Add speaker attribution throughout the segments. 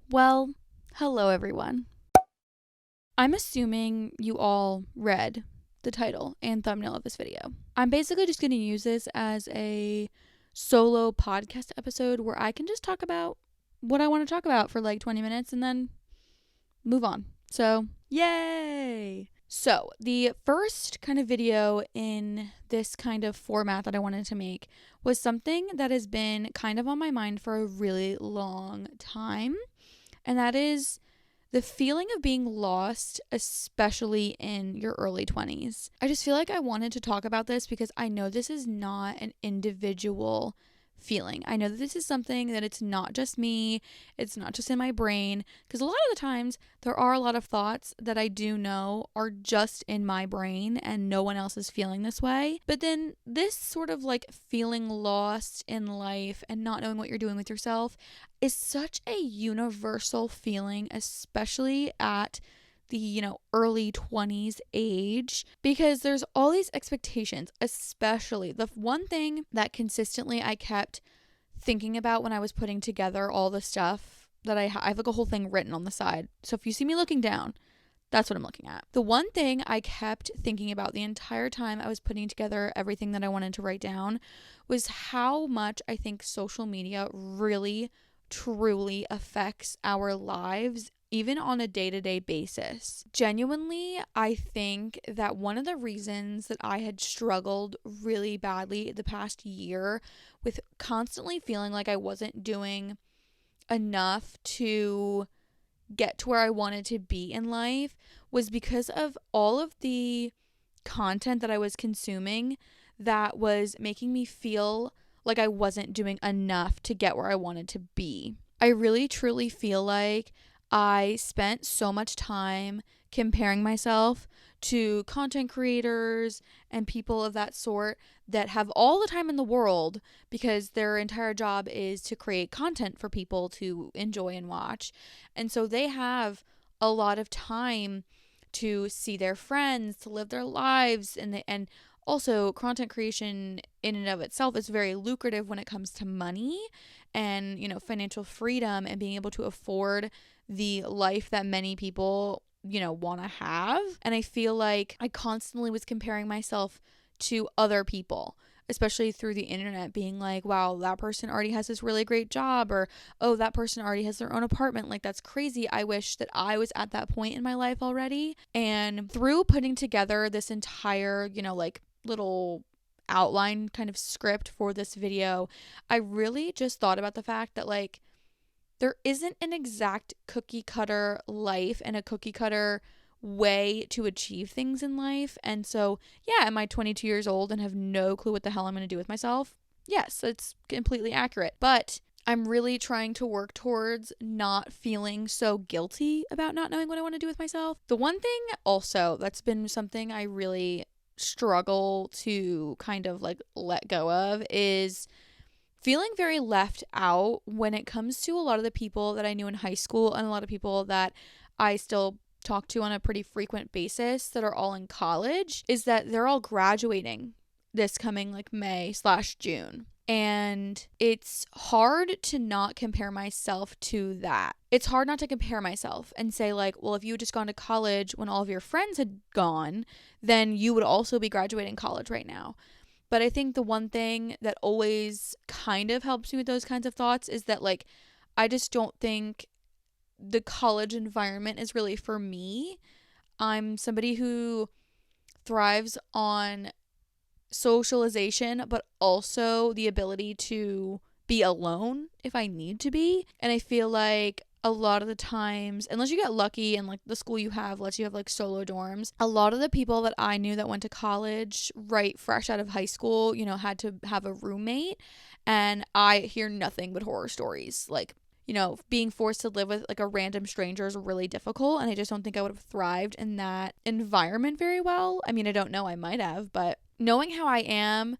Speaker 1: Well, hello everyone. I'm assuming you all read the title and thumbnail of this video. I'm basically just going to use this as a solo podcast episode where I can just talk about what I want to talk about for like 20 minutes and then move on. So, yay! So, the first kind of video in this kind of format that I wanted to make was something that has been kind of on my mind for a really long time. And that is the feeling of being lost, especially in your early 20s. I just feel like I wanted to talk about this because I know this is not an individual feeling. I know that this is something that it's not just me, it's not just in my brain, because a lot of the times there are a lot of thoughts that I do know are just in my brain and no one else is feeling this way. But then this sort of like feeling lost in life and not knowing what you're doing with yourself is such a universal feeling, especially at the, early 20s age, because there's all these expectations, especially the one thing that consistently I kept thinking about when I was putting together all the stuff that I have like a whole thing written on the side. So if you see me looking down, that's what I'm looking at. The one thing I kept thinking about the entire time I was putting together everything that I wanted to write down was how much I think social media really truly affects our lives, even on a day-to-day basis. Genuinely, I think that one of the reasons that I had struggled really badly the past year with constantly feeling like I wasn't doing enough to get to where I wanted to be in life was because of all of the content that I was consuming that was making me feel like I wasn't doing enough to get where I wanted to be. I really truly feel like I spent so much time comparing myself to content creators and people of that sort that have all the time in the world because their entire job is to create content for people to enjoy and watch. And so they have a lot of time to see their friends, to live their lives, and also content creation in and of itself is very lucrative when it comes to money and, financial freedom and being able to afford the life that many people, want to have. And I feel like I constantly was comparing myself to other people, especially through the internet, being like, wow, that person already has this really great job, or oh, that person already has their own apartment. Like, that's crazy. I wish that I was at that point in my life already. And through putting together this entire, little outline kind of script for this video, I really just thought about the fact that like there isn't an exact cookie cutter life and a cookie cutter way to achieve things in life. And so, yeah, am I 22 years old and have no clue what the hell I'm going to do with myself? Yes, it's completely accurate. But I'm really trying to work towards not feeling so guilty about not knowing what I want to do with myself. The one thing also that's been something I really struggle to kind of like let go of is feeling very left out when it comes to a lot of the people that I knew in high school and a lot of people that I still talk to on a pretty frequent basis that are all in college, is that they're all graduating this coming like May/June. And it's hard to not compare myself to that. It's hard not to compare myself and say like, well, if you had just gone to college when all of your friends had gone, then you would also be graduating college right now. But I think the one thing that always kind of helps me with those kinds of thoughts is that like, I just don't think the college environment is really for me. I'm somebody who thrives on socialization, but also the ability to be alone if I need to be. And I feel like a lot of the times, unless you get lucky and like the school you have lets you have like solo dorms, a lot of the people that I knew that went to college right fresh out of high school, had to have a roommate. And I hear nothing but horror stories. Like, being forced to live with like a random stranger is really difficult. And I just don't think I would have thrived in that environment very well. I mean, I don't know, I might have, but knowing how I am,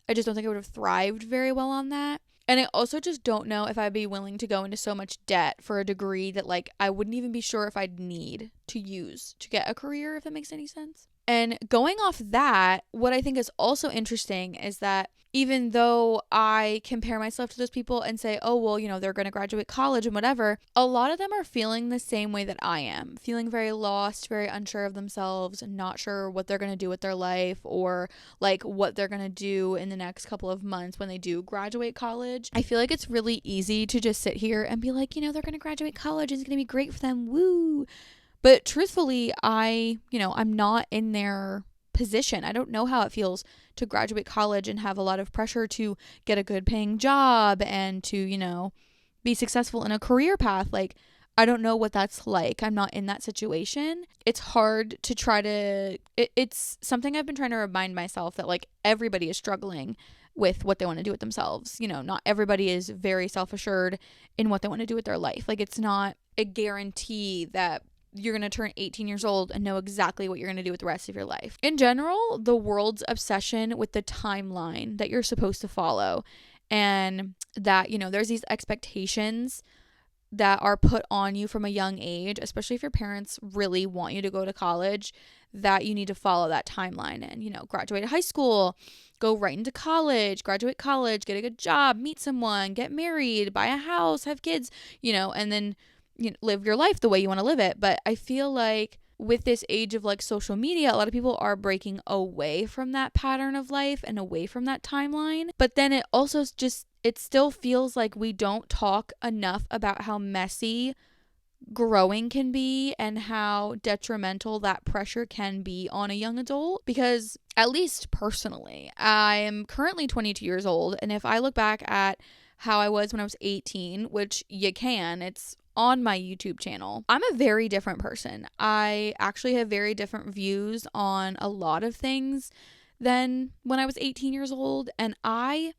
Speaker 1: I just don't think I would have thrived very well on that. And I also just don't know if I'd be willing to go into so much debt for a degree that like I wouldn't even be sure if I'd need to use to get a career, if that makes any sense. And going off that, what I think is also interesting is that even though I compare myself to those people and say, oh, well, they're going to graduate college and whatever, a lot of them are feeling the same way that I am, feeling very lost, very unsure of themselves, not sure what they're going to do with their life or like what they're going to do in the next couple of months when they do graduate college. I feel like it's really easy to just sit here and be like, they're going to graduate college. It's going to be great for them. Woo. But truthfully, I'm not in their position. I don't know how it feels to graduate college and have a lot of pressure to get a good paying job and to, be successful in a career path. Like, I don't know what that's like. I'm not in that situation. It's hard to it's something I've been trying to remind myself that like everybody is struggling with what they want to do with themselves. Not everybody is very self-assured in what they want to do with their life. Like, it's not a guarantee that you're going to turn 18 years old and know exactly what you're going to do with the rest of your life. In general, the world's obsession with the timeline that you're supposed to follow, and that, there's these expectations that are put on you from a young age, especially if your parents really want you to go to college, that you need to follow that timeline and, graduate high school, go right into college, graduate college, get a good job, meet someone, get married, buy a house, have kids, and then live your life the way you want to live it. But I feel like with this age of like social media, a lot of people are breaking away from that pattern of life and away from that timeline. But then it also it still feels like we don't talk enough about how messy growing can be and how detrimental that pressure can be on a young adult. Because at least personally, I am currently 22 years old, and if I look back at how I was when I was 18, which you can, it's on my YouTube channel, I'm a very different person. I actually have very different views on a lot of things than when I was 18 years old. And I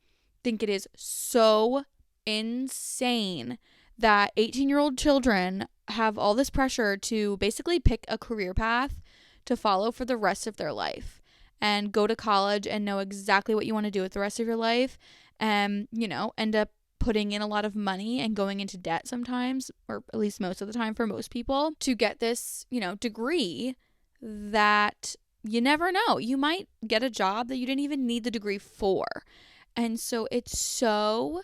Speaker 1: think it is so insane that 18-year-old children have all this pressure to basically pick a career path to follow for the rest of their life and go to college and know exactly what you want to do with the rest of your life and, end up putting in a lot of money and going into debt sometimes, or at least most of the time for most people, to get this, degree that you never know. You might get a job that you didn't even need the degree for. And so it's so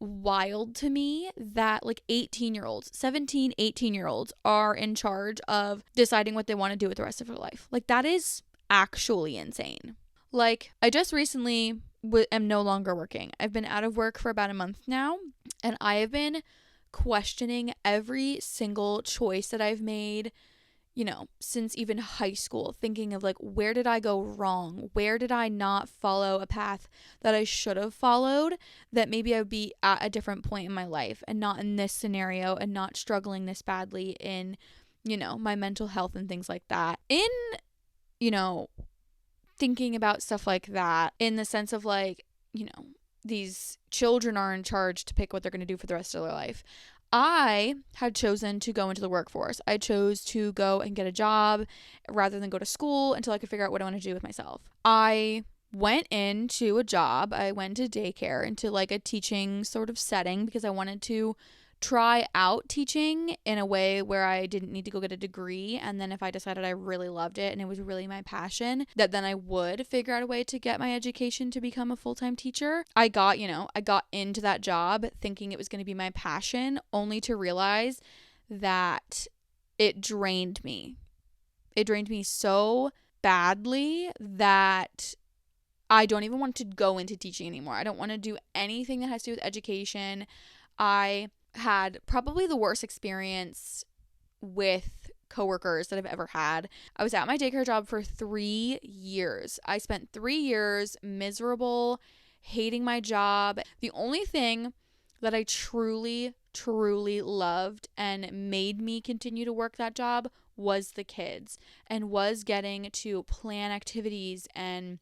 Speaker 1: wild to me that like 18-year-olds, 17, 18-year-olds are in charge of deciding what they want to do with the rest of their life. Like, that is actually insane. Like, I just recently am no longer working. I've been out of work for about a month now, and I have been questioning every single choice that I've made, since even high school, thinking of like, where did I go wrong? Where did I not follow a path that I should have followed, that maybe I would be at a different point in my life and not in this scenario and not struggling this badly in, my mental health and things like that. In, thinking about stuff like that, in the sense of like, these children are in charge to pick what they're going to do for the rest of their life. I had chosen to go into the workforce. I chose to go and get a job rather than go to school until I could figure out what I want to do with myself. I went into a job. I went to daycare, into like a teaching sort of setting, because I wanted to try out teaching in a way where I didn't need to go get a degree. And then if I decided I really loved it and it was really my passion, that then I would figure out a way to get my education to become a full-time teacher. I got into that job thinking it was going to be my passion, only to realize that it drained me. It drained me so badly that I don't even want to go into teaching anymore. I don't want to do anything that has to do with education. I had probably the worst experience with coworkers that I've ever had. I was at my daycare job for 3 years. I spent 3 years miserable, hating my job. The only thing that I truly, truly loved and made me continue to work that job was the kids, and was getting to plan activities and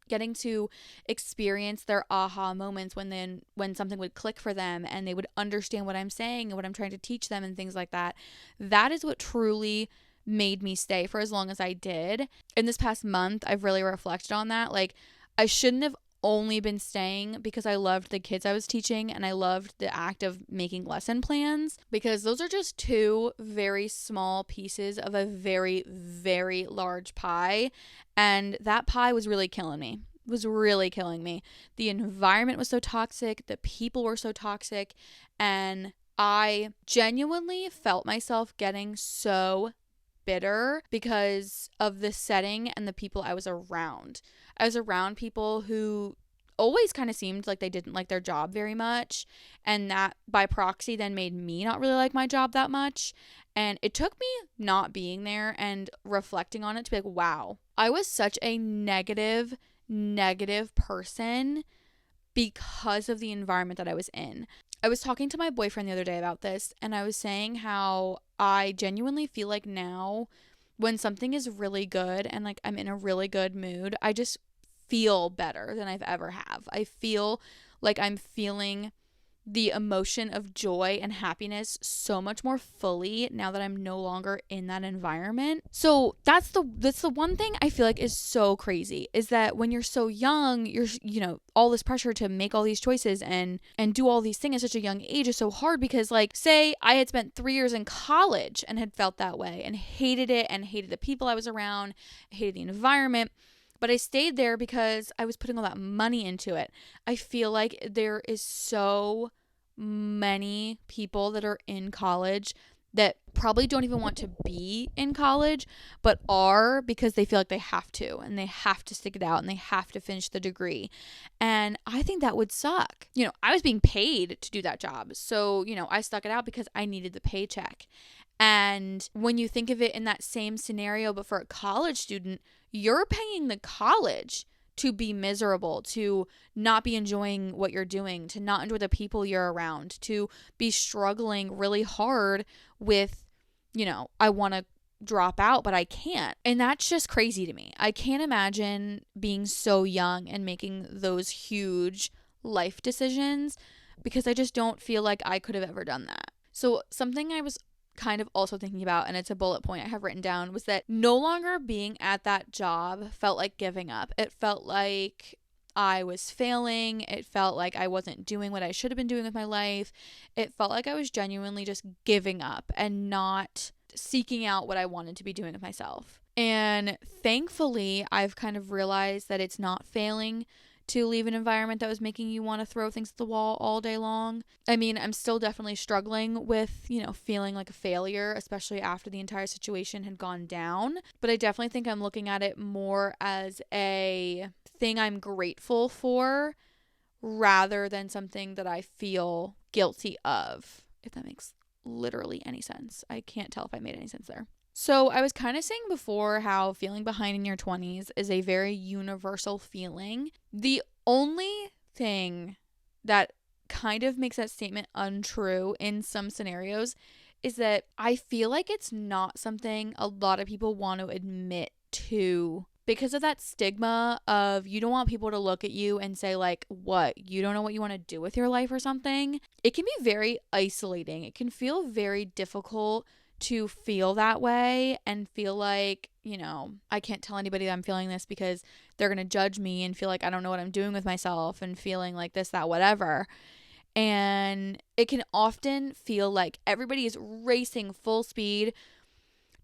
Speaker 1: getting to experience their aha moments when something would click for them and they would understand what I'm saying and what I'm trying to teach them and things like that. That is what truly made me stay for as long as I did. In this past month, I've really reflected on that. Like, I shouldn't have only been staying because I loved the kids I was teaching and I loved the act of making lesson plans, because those are just two very small pieces of a very, very large pie. And that pie was really killing me. Was really killing me. The environment was so toxic. The people were so toxic. And I genuinely felt myself getting so bitter because of the setting and the people I was around. I was around people who always kind of seemed like they didn't like their job very much, and that by proxy then made me not really like my job that much. And it took me not being there and reflecting on it to be like, wow, I was such a negative person because of the environment that I was in. I was talking to my boyfriend the other day about this, and I was saying how I genuinely feel like now when something is really good and like I'm in a really good mood, I just feel better than I've ever have. I feel like I'm feeling the emotion of joy and happiness so much more fully now that I'm no longer in that environment. So that's the one thing I feel like is so crazy, is that when you're so young, you're, you know, all this pressure to make all these choices and do all these things at such a young age is so hard, because like, say I had spent 3 years in college and had felt that way and hated it and hated the people I was around, hated the environment, but I stayed there because I was putting all that money into it. I feel like there is so many people that are in college that probably don't even want to be in college, but are because they feel like they have to, and they have to stick it out and they have to finish the degree. And I think that would suck. You know, I was being paid to do that job. So, you know, I stuck it out because I needed the paycheck. And when you think of it in that same scenario, but for a college student, you're paying the college to be miserable, to not be enjoying what you're doing, to not enjoy the people you're around, to be struggling really hard with, you know, I want to drop out, but I can't. And that's just crazy to me. I can't imagine being so young and making those huge life decisions, because I just don't feel like I could have ever done that. So something I was kind of also thinking about, and it's a bullet point I have written down, was that no longer being at that job felt like giving up. It felt like I was failing. It felt like I wasn't doing what I should have been doing with my life. It felt like I was genuinely just giving up and not seeking out what I wanted to be doing with myself. And thankfully, I've kind of realized that it's not failing to leave an environment that was making you want to throw things at the wall all day long. I mean, I'm still definitely struggling with, you know, feeling like a failure, especially after the entire situation had gone down. But I definitely think I'm looking at it more as a thing I'm grateful for rather than something that I feel guilty of, if that makes literally any sense. I can't tell if I made any sense there. So I was kind of saying before how feeling behind in your 20s is a very universal feeling. The only thing that kind of makes that statement untrue in some scenarios is that I feel like it's not something a lot of people want to admit to, because of that stigma of you don't want people to look at you and say like, what, you don't know what you want to do with your life or something. It can be very isolating. It can feel very difficult to feel that way and feel like, you know, I can't tell anybody that I'm feeling this because they're going to judge me, and feel like I don't know what I'm doing with myself, and feeling like this, that, whatever. And it can often feel like everybody is racing full speed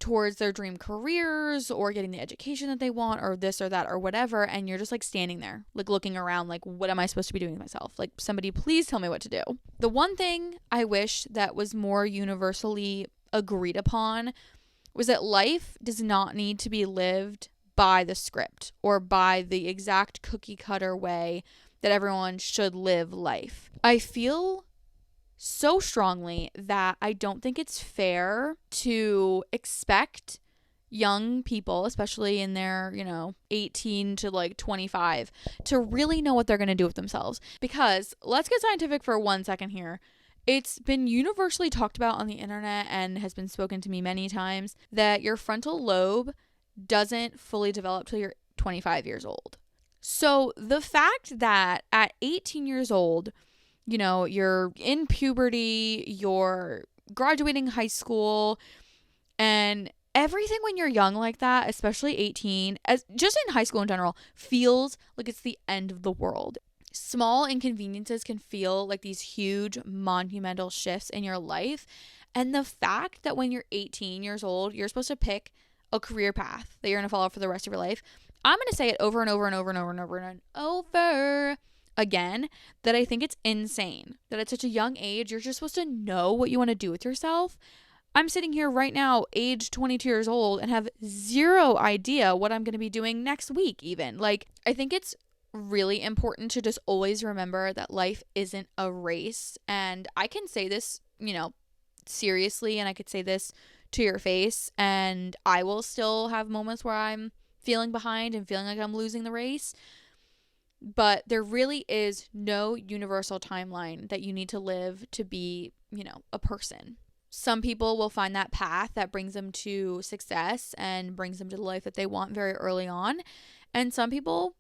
Speaker 1: towards their dream careers or getting the education that they want or this or that or whatever. And you're just like standing there, like looking around, like, what am I supposed to be doing with myself? Like, somebody please tell me what to do. The one thing I wish that was more universally agreed upon was that life does not need to be lived by the script or by the exact cookie cutter way that everyone should live life. I feel so strongly that I don't think it's fair to expect young people, especially in their, 18 to like 25, to really know what they're going to do with themselves. Because let's get scientific for 1 second here. It's been universally talked about on the internet and has been spoken to me many times that your frontal lobe doesn't fully develop till you're 25 years old. So the fact that at 18 years old, you're in puberty, you're graduating high school, and everything when you're young like that, especially 18, as just in high school in general, feels like it's the end of the world. Small inconveniences can feel like these huge monumental shifts in your life. And the fact that when you're 18 years old, you're supposed to pick a career path that you're going to follow for the rest of your life. I'm going to say it over and over and over and over and over and over again, that I think it's insane that at such a young age, you're just supposed to know what you want to do with yourself. I'm sitting here right now, age 22 years old, and have zero idea what I'm going to be doing next week even. Like, I think it's really important to just always remember that life isn't a race. And I can say this, seriously, and I could say this to your face, and I will still have moments where I'm feeling behind and feeling like I'm losing the race. But there really is no universal timeline that you need to live to be, a person. Some people will find that path that brings them to success and brings them to the life that they want very early on. And some people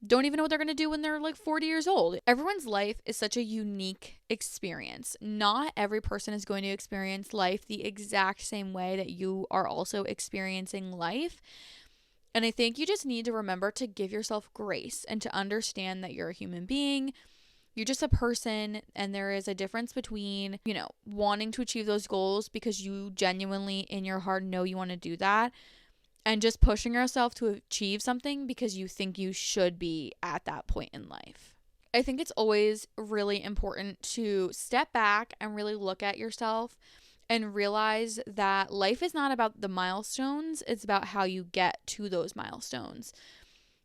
Speaker 1: don't even know what they're going to do when they're like 40 years old. Everyone's life is such a unique experience. Not every person is going to experience life the exact same way that you are also experiencing life. And I think you just need to remember to give yourself grace and to understand that you're a human being. You're just a person, and there is a difference between, wanting to achieve those goals because you genuinely in your heart know you want to do that, and just pushing yourself to achieve something because you think you should be at that point in life. I think it's always really important to step back and really look at yourself and realize that life is not about the milestones, it's about how you get to those milestones.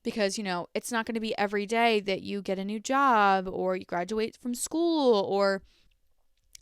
Speaker 1: Because, it's not going to be every day that you get a new job or you graduate from school or,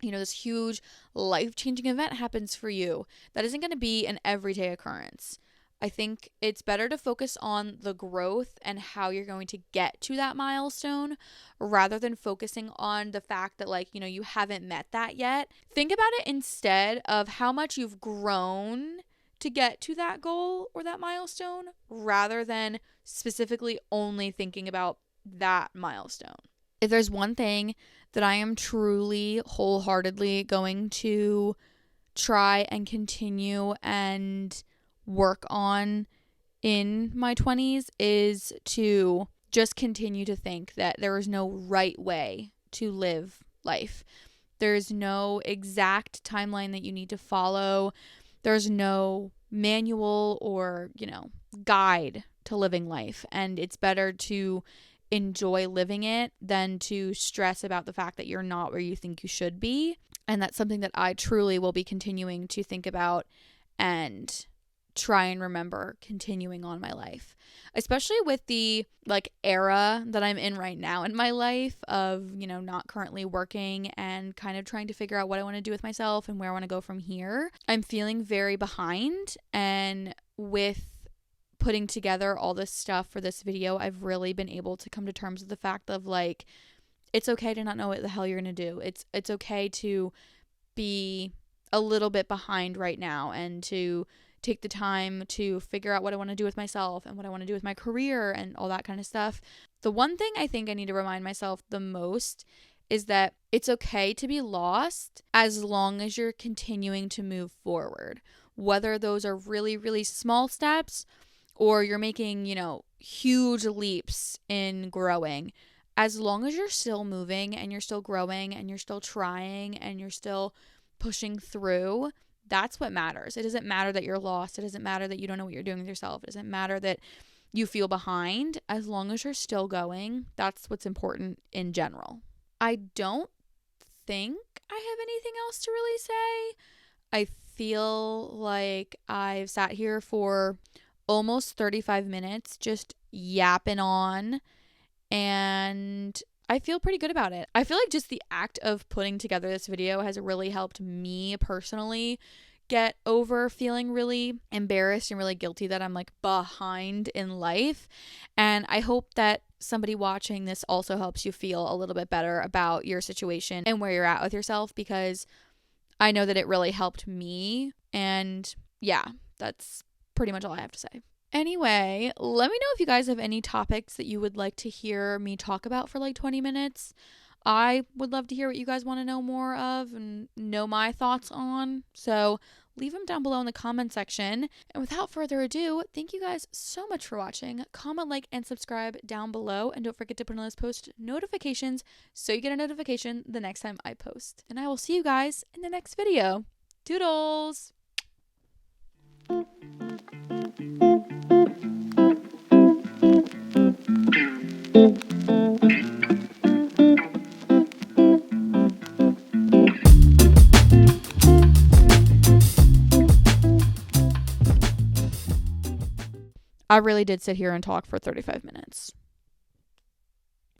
Speaker 1: this huge life-changing event happens for you. That isn't going to be an everyday occurrence. I think it's better to focus on the growth and how you're going to get to that milestone rather than focusing on the fact that you haven't met that yet. Think about it instead of how much you've grown to get to that goal or that milestone rather than specifically only thinking about that milestone. If there's one thing that I am truly wholeheartedly going to try and continue and work on in my 20s is to just continue to think that there is no right way to live life. There's no exact timeline that you need to follow. There's no manual or, guide to living life. And it's better to enjoy living it than to stress about the fact that you're not where you think you should be. And that's something that I truly will be continuing to think about and try and remember continuing on my life, especially with the era that I'm in right now in my life of, not currently working and kind of trying to figure out what I want to do with myself and where I want to go from here. I'm feeling very behind, and with putting together all this stuff for this video, I've really been able to come to terms with the fact of it's okay to not know what the hell you're going to do. It's okay to be a little bit behind right now and to take the time to figure out what I want to do with myself and what I want to do with my career and all that kind of stuff. The one thing I think I need to remind myself the most is that it's okay to be lost as long as you're continuing to move forward. Whether those are really, really small steps or you're making, huge leaps in growing, as long as you're still moving and you're still growing and you're still trying and you're still pushing through, that's what matters. It doesn't matter that you're lost. It doesn't matter that you don't know what you're doing with yourself. It doesn't matter that you feel behind. As long as you're still going, that's what's important in general. I don't think I have anything else to really say. I feel like I've sat here for almost 35 minutes just yapping on, and I feel pretty good about it. I feel like just the act of putting together this video has really helped me personally get over feeling really embarrassed and really guilty that I'm behind in life. And I hope that somebody watching this also helps you feel a little bit better about your situation and where you're at with yourself, because I know that it really helped me. And yeah, that's pretty much all I have to say. Anyway, let me know if you guys have any topics that you would like to hear me talk about for 20 minutes. I would love to hear what you guys want to know more of and know my thoughts on. So leave them down below in the comment section. And without further ado, thank you guys so much for watching. Comment, like, and subscribe down below. And don't forget to put on those post notifications so you get a notification the next time I post. And I will see you guys in the next video. Toodles! I really did sit here and talk for 35 minutes.